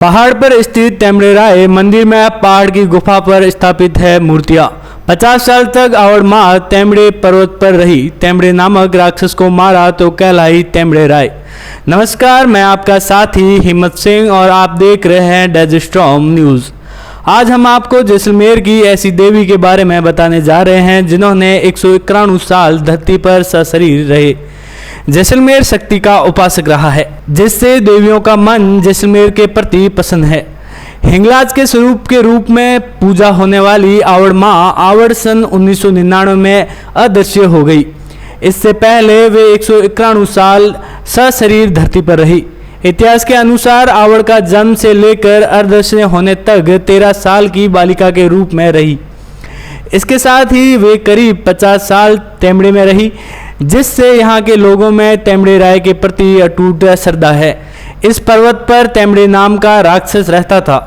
पहाड़ पर स्थित तेमड़ेराय मंदिर में पहाड़ की गुफा पर स्थापित है मूर्तियां। 50 साल तक आवड़ माँ तेमड़े पर्वत पर रही, तेमड़े नामक राक्षस को मारा तो कहलाई तेमड़ेराय। नमस्कार, मैं आपका साथी हिम्मत सिंह और आप देख रहे हैं डेजस्ट्रॉम न्यूज़। आज हम आपको जैसलमेर की ऐसी देवी के बारे में बताने जा रहे हैं जिन्होंने 191 साल धरती पर सशरीर रहे। जैसलमेर शक्ति का उपासक रहा है, जिससे देवियों का मन जैसलमेर के प्रति प्रसन्न है। हिंगलाज के स्वरूप के रूप में पूजा होने वाली आवड़ माँ आवड़ सन 1999 में अदृश्य हो गई। इससे पहले वे 191 साल सशरीर धरती पर रही। इतिहास के अनुसार आवड़ का जन्म से लेकर अदृश्य होने तक 13 साल की बालिका के रूप में रही। इसके साथ ही वे करीब 50 साल तेमड़े में रही, जिससे यहाँ के लोगों में तेमड़ेराय के प्रति अटूट श्रद्धा है। इस पर्वत पर तेमड़े नाम का राक्षस रहता था,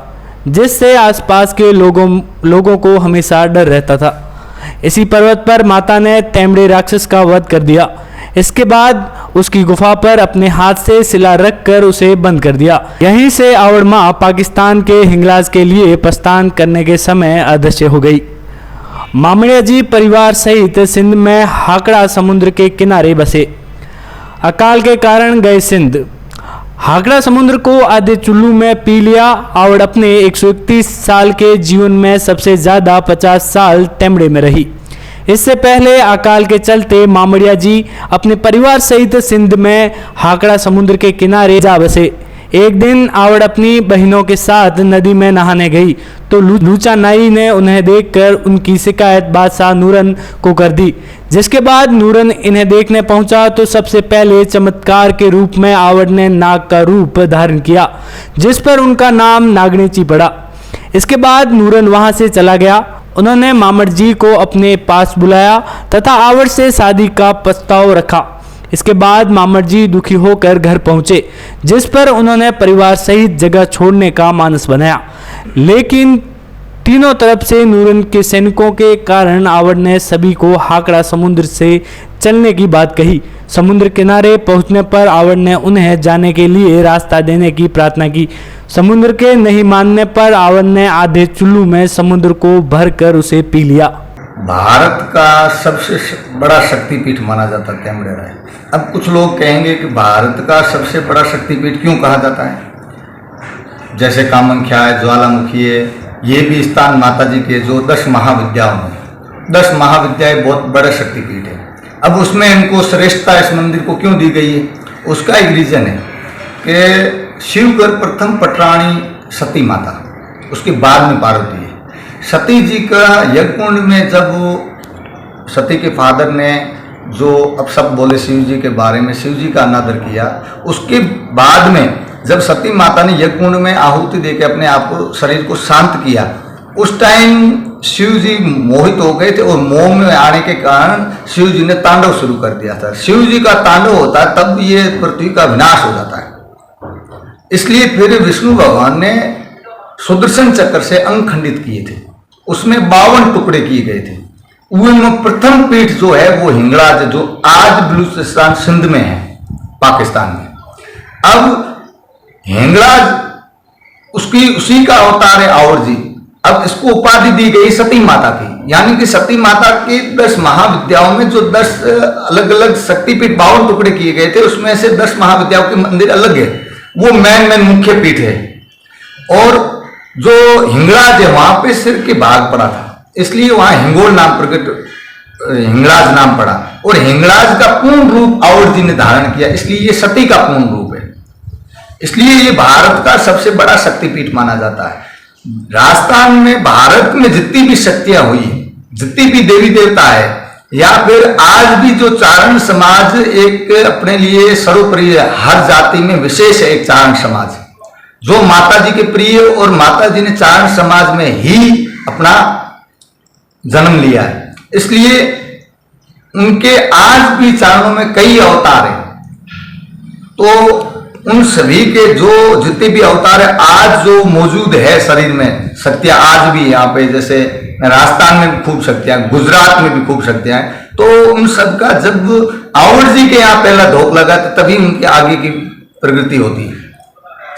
जिससे आसपास के लोगों को हमेशा डर रहता था। इसी पर्वत पर माता ने तेमड़े राक्षस का वध कर दिया। इसके बाद उसकी गुफा पर अपने हाथ से शिला रखकर उसे बंद कर दिया। यहीं से आवड़ माँ पाकिस्तान के हिंगलाज के लिए प्रस्थान करने के समय अदृश्य हो गई। मामड़िया जी परिवार सहित सिंध में हाकड़ा समुद्र के किनारे बसे। अकाल के कारण गए सिंध। हाकड़ा समुद्र को आधे चुल्लू में पी लिया। आवड़ अपने 131 साल के जीवन में सबसे ज्यादा 50 साल तेमड़े में रही। इससे पहले अकाल के चलते मामड़िया जी अपने परिवार सहित सिंध में हाकड़ा समुद्र के किनारे जा बसे। एक दिन आवड़ अपनी बहनों के साथ नदी में नहाने गई तो लूचा नाई ने उन्हें देखकर उनकी शिकायत बादशाह नूरन को कर दी। जिसके बाद नूरन इन्हें देखने पहुंचा तो सबसे पहले चमत्कार के रूप में आवड़ ने नाग का रूप धारण किया, जिस पर उनका नाम नागणेची पड़ा। इसके बाद नूरन वहां से चला गया। उन्होंने मामड़ जी को अपने पास बुलाया तथा आवड़ से शादी का प्रस्ताव रखा। इसके बाद मामड़ जी दुखी होकर घर पहुंचे, जिस पर उन्होंने परिवार सहित जगह छोड़ने का मानस बनाया। लेकिन तीनों तरफ से नूरन के सैनिकों के कारण आवड़ ने सभी को हाकड़ा समुद्र से चलने की बात कही। समुद्र किनारे पहुंचने पर आवड़ ने उन्हें जाने के लिए रास्ता देने की प्रार्थना की। समुद्र के नहीं मानने पर आवड़ ने आधे चुल्लू में समुद्र को भरकर उसे पी लिया। भारत का सबसे बड़ा शक्तिपीठ माना जाता है तेमड़ेराय। अब कुछ लोग कहेंगे कि भारत का सबसे बड़ा शक्तिपीठ क्यों कहा जाता है? जैसे कामाख्या है, ज्वालामुखी है, ये भी स्थान माता जी के जो 10 महाविद्याओं में 10 महाविद्याएं बहुत बड़ा शक्तिपीठ है। अब उसमें इनको श्रेष्ठता इस मंदिर को क्यों दी गई है? उसका एक रीजन है कि शिवकर प्रथम पटरानी सती माता, उसके बाद में पार्वती है। सती जी का यज्ञ कुंड में जब सती के फादर ने जो अब सब बोले शिव जी के बारे में, शिव जी का अनादर किया, उसके बाद में जब सती माता ने यज्ञ कुंड में आहुति देकर अपने आप को शरीर को शांत किया, उस टाइम शिव जी मोहित हो गए थे और मोह में आने के कारण शिव जी ने तांडव शुरू कर दिया था। शिव जी का तांडव होता है तब ये पृथ्वी का विनाश हो जाता है। इसलिए फिर विष्णु भगवान ने सुदर्शन चक्र से अंग खंडित किए थे, उसमें 52 टुकड़े किए गए थे। उनमें प्रथम पीठ जो है वो हिंगलाज, जो आज बलूचिस्तान सिंध में है, पाकिस्तान में। अब हिंगलाज उसी का अवतार है आवड़ जी। अब इसको उपाधि दी गई सती माता की, यानी कि सती माता की 10 महाविद्याओं में जो 10 अलग अलग शक्तिपीठ 52 टुकड़े किए गए थे, उसमें से 10 महाविद्याओं के मंदिर अलग है, वो मेन मुख्य पीठ है। और जो हिंगलाज है वहां पे सिर के भाग पड़ा था, इसलिए वहां हिंगोल नाम प्रकट हिंगलाज नाम पड़ा। और हिंगलाज का पूर्ण रूप आवड़ जी ने धारण किया, इसलिए ये सती का पूर्ण रूप है। इसलिए ये भारत का सबसे बड़ा शक्तिपीठ माना जाता है। राजस्थान में, भारत में जितनी भी शक्तियां हुई, जितनी भी देवी देवता है, या फिर आज भी जो चारण समाज एक अपने लिए सर्वप्रिय, हर जाति में विशेष है एक चारण समाज जो माता जी के प्रिय, और माता जी ने चारण समाज में ही अपना जन्म लिया है। इसलिए उनके आज भी चारणों में कई अवतार हैं। तो उन सभी के जो जितने भी अवतार है आज जो मौजूद है शरीर में, शक्तियां आज भी यहाँ पे, जैसे राजस्थान में भी खूब शक्तियां, गुजरात में भी खूब शक्तियां हैं। तो उन सबका जब आवड़ जी के यहाँ पहला धोख लगा तभी उनके आगे की प्रगति होती है।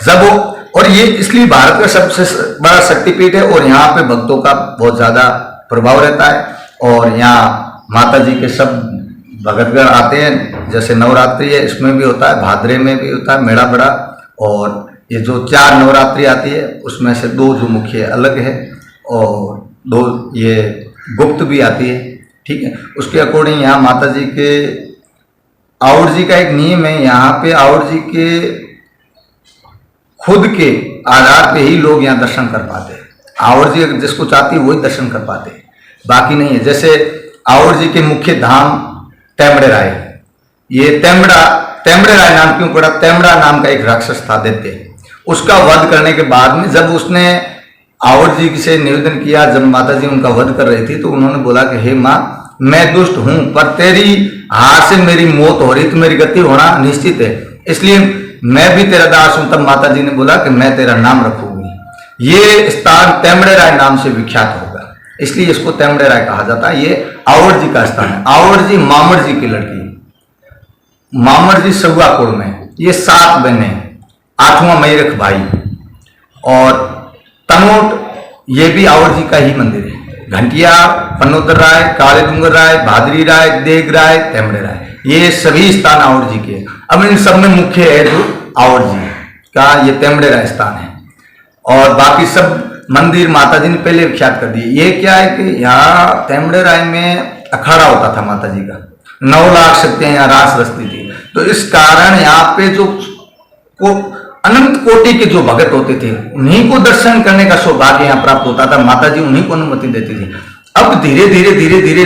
जब और ये इसलिए भारत का सबसे बड़ा शक्तिपीठ है और यहाँ पे भक्तों का बहुत ज्यादा प्रभाव रहता है। और यहाँ माता जी के सब भगतगण आते हैं, जैसे नवरात्रि है इसमें भी होता है, भाद्रे में भी होता है मेला बड़ा। और ये जो 4 नवरात्रि आती है उसमें से 2 जो मुख्य अलग है और 2 ये गुप्त भी आती है, ठीक है। उसके अकॉर्डिंग यहाँ माता जी के आउट जी का एक नियम है, यहाँ पे आउट जी के खुद के आधार पे ही लोग यहाँ दर्शन कर पाते हैं। आउट जी जिसको चाहती है वही दर्शन कर पाते हैं, बाकी नहीं है। जैसे आउट जी के मुख्य धाम तेमड़े राय, ये तेमड़े राय नाम क्यों पड़ा? तेमड़ा नाम का एक राक्षस था दैत्य, उसका वध करने के बाद में जब उसने आउट जी से निवेदन किया, जब माता जी उनका वध कर रही थी तो उन्होंने बोला कि हे माँ, मैं दुष्ट हूं पर तेरी हाथ से मेरी मौत हो रही तो मेरी गति होना निश्चित है, इसलिए मैं भी तेरा दास हूं। तब माता जी ने बोला कि मैं तेरा नाम रखूंगी। ये स्थान तेमड़े राय नाम से विख्यात होगा, इसलिए इसको तेमड़े राय कहा जाता है। ये आउट जी का स्थान है। आउट जी मामड़ जी की लड़की, मामड़ जी सगुआपुर में, ये 7 बहने, 8वां मैरख भाई। और तनोट ये भी आउट जी का ही मंदिर है। घंटिया, पन्नोदर राय, काले डूंगर राय, भादरी राय, देग राय, तेमड़े राय, ये सभी स्थान आउट जी के हैं। अब इन सब में मुख्य है जो आउट जी का ये तेमड़े राय स्थान है, और बाकी सब मंदिर माता जी ने पहले विख्यात कर दिए। ये क्या है कि यहाँ तेमड़े राय में अखाड़ा होता था माता जी का, 9 लाख शक्तियां यहाँ रास रचती थी, तो इस कारण यहाँ पे जो अनंत कोटि के जो भगत होते थे उन्हीं को दर्शन करने का सौभाग्य यहाँ प्राप्त होता था। माता जी उन्हीं को अनुमति देती थी। अब धीरे धीरे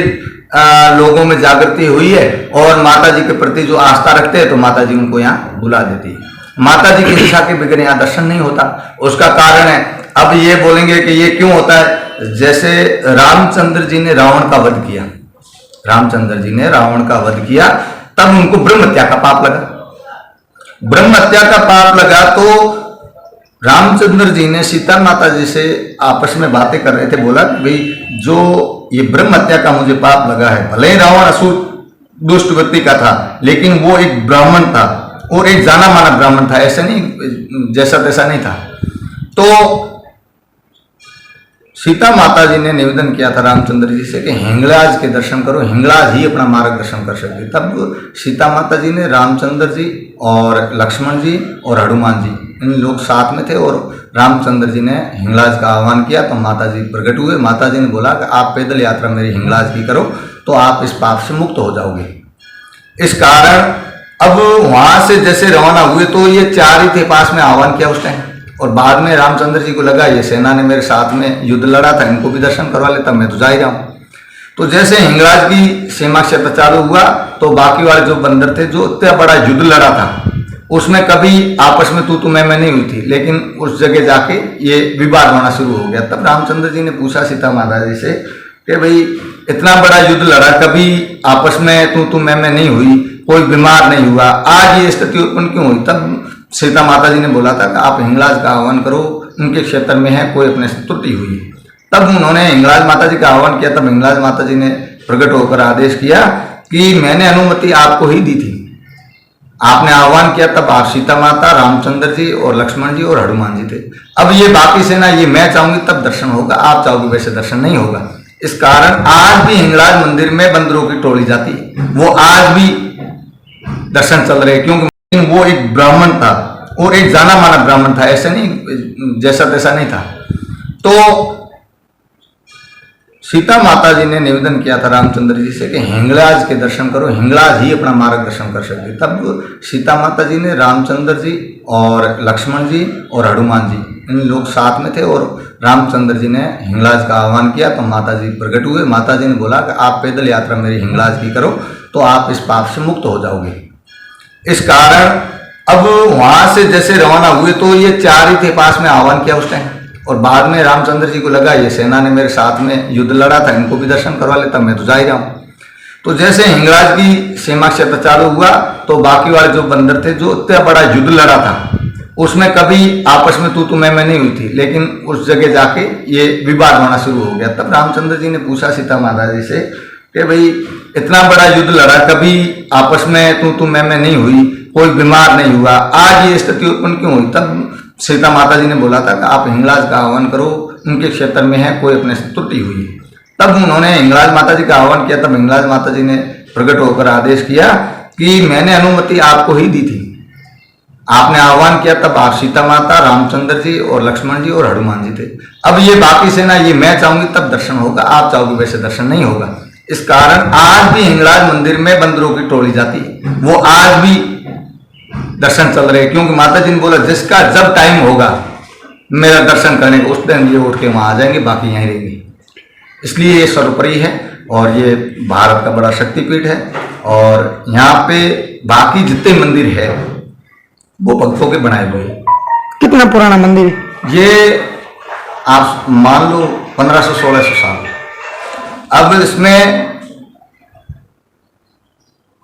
लोगों में जागृति हुई है और माता जी के प्रति जो आस्था रखते हैं तो माता जी उनको यहाँ बुला देती है। माता जी की इच्छा के बगैर यहाँ दर्शन नहीं होता। उसका कारण है, अब ये बोलेंगे कि ये क्यों होता है। जैसे रामचंद्र जी ने रावण का वध किया, रामचंद्र जी ने रावण का वध किया, तब उनको ब्रह्म हत्या का पाप लगा। ब्रह्म हत्या का पाप लगा तो रामचंद्र जी ने सीता माता जी से आपस में बातें कर रहे थे, बोला भाई जो ये ब्रह्म हत्या का मुझे पाप लगा है, भले ही रावण असुर दुष्ट व्यक्ति का था लेकिन वो एक ब्राह्मण था और एक जाना माना ब्राह्मण था, ऐसा नहीं जैसा तैसा नहीं था। तो सीता माता जी ने निवेदन किया था रामचंद्र जी से कि हिंगलाज के दर्शन करो, हिंगलाज ही अपना मार्गदर्शन कर सकती। तब सीता माता जी ने रामचंद्र जी और लक्ष्मण जी और हनुमान जी इन लोग साथ में थे और रामचंद्र जी ने हिंगलाज का आह्वान किया तो माता जी प्रकट हुए। माता जी ने बोला कि आप पैदल यात्रा मेरी हिंगलाज की करो तो आप इस पाप से मुक्त हो जाओगे। इस कारण अब वहां से जैसे रवाना हुए तो ये 4 ही थे पास में, आह्वान किया उस टाइम। और बाद में रामचंद्र जी को लगा ये सेना ने मेरे साथ में युद्ध लड़ा था, इनको भी दर्शन करवा लेता, मैं तो जा ही रहा हूँ। तो जैसे हिंगलाज की सीमा क्षेत्र चालू हुआ तो बाकी वाले जो बंदर थे जो इतना बड़ा युद्ध लड़ा था उसमें कभी आपस में तू मैं नहीं हुई थी, लेकिन उस जगह जाके ये विवाद होना शुरू हो गया। तब रामचंद्र जी ने पूछा सीता माता जी से कि भाई इतना बड़ा युद्ध लड़ा, कभी आपस में तू मैं नहीं हुई, कोई बीमार नहीं हुआ, आज ये स्थिति उत्पन्न क्यों हुई? तब सीता माता जी ने बोला था कि आप हिंगलाज का आह्वान करो, उनके क्षेत्र में है, कोई अपने से त्रुटि हुई। तब उन्होंने हिंगलाज माता जी का आह्वान किया। तब हिंगलाज माता जी ने प्रकट होकर आदेश किया कि मैंने अनुमति आपको ही दी थी, आपने आह्वान किया, तब आप सीता माता, रामचंद्र जी और लक्ष्मण जी और हनुमान जी थे। अब ये बाकी सेना ये मैं चाहूंगी तब दर्शन होगा, आप चाहोगे वैसे दर्शन नहीं होगा। इस कारण आज भी हिंगलाज मंदिर में बंदरों की टोली जाती है, वो आज भी दर्शन चल रहे हैं, क्योंकि वो एक ब्राह्मण था और एक जाना माना ब्राह्मण था, ऐसा नहीं जैसा तैसा नहीं था। तो सीता माता जी ने निवेदन किया था रामचंद्र जी से कि हिंगलाज के दर्शन करो, हिंगलाज ही अपना मार्गदर्शन कर सकती। तब सीता माता जी ने रामचंद्र जी और लक्ष्मण जी और हनुमान जी इन लोग साथ में थे और रामचंद्र जी ने हिंगलाज का आह्वान किया तो माता जी प्रकट हुए। माता जी ने बोला कि आप पैदल यात्रा मेरी हिंगलाज की करो तो आप इस पाप से मुक्त हो जाओगे। इस कारण अब वहां से जैसे रवाना हुए तो ये 4 ही थे पास में, आह्वान किया उस टाइम। और बाद में रामचंद्र जी को लगा ये सेना ने मेरे साथ में युद्ध लड़ा था, इनको भी दर्शन करवा लेता, मैं तो जा ही रहा हूँ। तो जैसे हिंगलाज की सीमा क्षेत्र चालू हुआ तो बाकी वाले जो बंदर थे जो इतना बड़ा युद्ध लड़ा था उसमें कभी आपस में तू मैं नहीं हुई थी, लेकिन उस जगह जाके ये विवाद होना शुरू हो गया। तब रामचंद्र जी ने पूछा सीता माता जी से कि भाई इतना बड़ा युद्ध लड़ा, कभी आपस में तू मैं नहीं हुई, कोई बीमार नहीं हुआ, आज ये स्थिति उत्पन्न क्यों हुई? तब सीता माता जी ने बोला था कि आप हिंगलाज का आह्वान करो, उनके क्षेत्र में है, कोई अपने से त्रुटि हुई है। तब उन्होंने हिंगलाज माता जी का आह्वान किया। तब हिंगलाज माता जी ने प्रकट होकर आदेश किया कि मैंने अनुमति आपको ही दी थी, आपने आह्वान किया, तब आप सीता माता, रामचंद्र जी और लक्ष्मण जी और हनुमान जी थे। अब ये बाकी सेना, ये मैं चाहूंगी तब दर्शन होगा, आप चाहोगे वैसे दर्शन नहीं होगा। इस कारण आज भी हिंगलाज मंदिर में बंदरों की टोली जाती है, वो आज भी दर्शन चल रहे हैं, क्योंकि माता जी ने बोला जिसका जब टाइम होगा मेरा दर्शन करने का, उस टाइम ये उठ के वहां आ जाएंगे, बाकी यहीं रहेंगे। इसलिए ये सर्वोपरि है और ये भारत का बड़ा शक्तिपीठ है। और यहाँ पे बाकी जितने मंदिर है वो भक्तों के बनाए हुए हैं। कितना पुराना मंदिर है? ये आप मान लो 1500-1600 साल। अब इसमें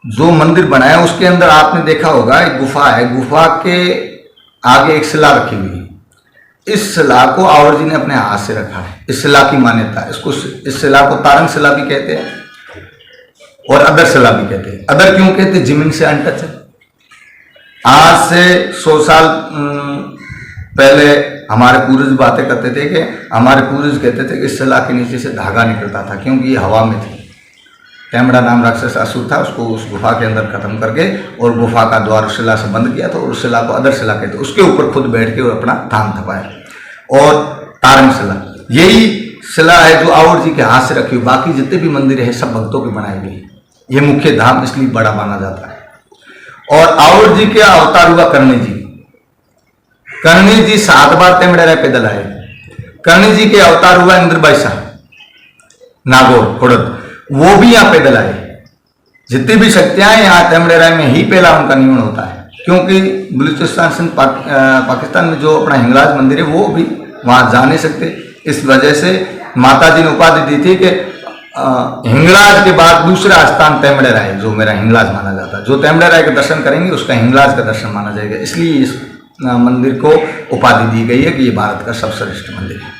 जो मंदिर बनाया उसके अंदर आपने देखा होगा एक गुफा है, गुफा के आगे एक शिला रखी हुई है। इस शिला को आवर जी ने अपने हाथ से रखा है। इस शिला की मान्यता है, इस शिला को तारंग शिला भी कहते हैं और अदर शिला भी कहते हैं। अदर क्यों कहते हैं? जमीन से अनटच है। आज से 100 साल पहले हमारे पूर्वज बातें करते थे कि हमारे पूर्वज कहते थे कि इस शिला के नीचे से धागा निकलता था, क्योंकि ये हवा में थी। टेमड़ा नाम राक्षस असुर था, उसको उस गुफा के अंदर खत्म करके और गुफा का द्वार उस शिला से बंद किया था और उस शिला को अदर शिला कहते, उसके ऊपर खुद बैठ के और अपना थान थपाया। और तारंग शिला यही शिला है जो आवर जी के हाथ से रखी हुई। बाकी जितने भी मंदिर है सब भक्तों के बनाए हुए। ये मुख्य धाम इसलिए बड़ा माना जाता है। और आवर जी के अवतार हुआ करणी जी। करणी जी 7 बार तेमड़े पैदल आए। करणी जी के अवतार हुआ इंद्रबाई शाह नागौर खुड़द, वो भी यहाँ पैदल आए। जितनी भी शक्तियां हैं यहाँ तेमड़े राय में ही पहला उनका नियमन होता है, क्योंकि बलूचिस्तान पाकिस्तान में जो अपना हिंगलाज मंदिर है वो भी वहां जा नहीं सकते। इस वजह से माता जी ने उपाधि दी थी कि हिंगलाज के बाद दूसरा स्थान तेमड़े राय, जो मेरा हिंगलाज माना जाता है। जो तेमड़े राय का दर्शन करेंगे उसका हिंगलाज का दर्शन माना जाएगा। इसलिए इस मंदिर को उपाधि दी गई है कि ये भारत का सर्वश्रेष्ठ मंदिर है।